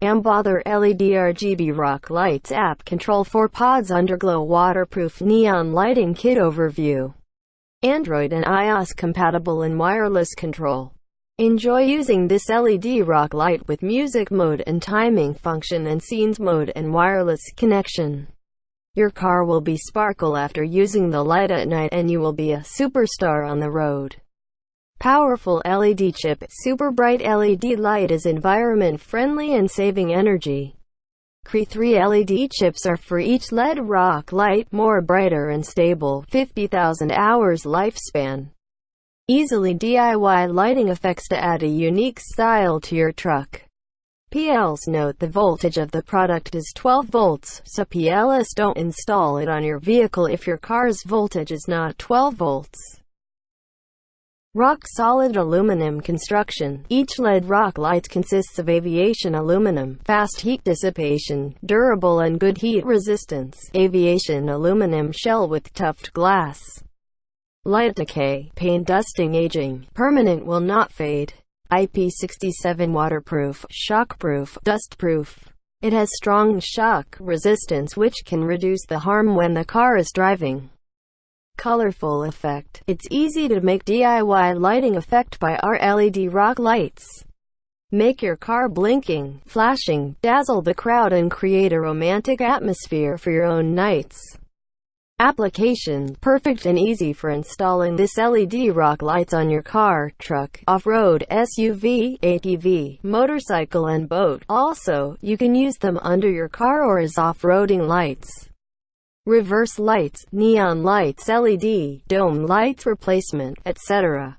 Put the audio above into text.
AMBOTHER LED RGB rock lights app control 4Pods Underglow waterproof neon lighting kit overview. Android and iOS compatible and wireless control. Enjoy using this LED rock light with music mode and timing function and scenes mode and wireless connection. Your car will be sparkle after using the light at night and you will be a superstar on the road. Powerful LED chip. Super bright LED light is environment friendly and saving energy. 3 LED chips are for each LED rock light, more brighter and stable, 50,000 hours lifespan. Easily DIY lighting effects to add a unique style to your truck. PLS note: the voltage of the product is 12 volts, so PLS don't install it on your vehicle if your car's voltage is not 12 volts. Rock-solid aluminum construction. Each LED rock light consists of aviation aluminum, fast heat dissipation, durable and good heat resistance, aviation aluminum shell with toughed glass. Light decay, paint dusting, aging, permanent, will not fade. IP67 waterproof, shockproof, dustproof. It has strong shock resistance which can reduce the harm when the car is driving. Colorful effect. It's easy to make DIY lighting effect by our LED rock lights. Make your car blinking, flashing, dazzle the crowd and create a romantic atmosphere for your own nights. Application. Perfect and easy for installing this LED rock lights on your car, truck, off-road, SUV, ATV, motorcycle and boat. Also, you can use them under your car or as off-roading lights. Reverse lights, neon lights, LED, dome lights replacement, etc.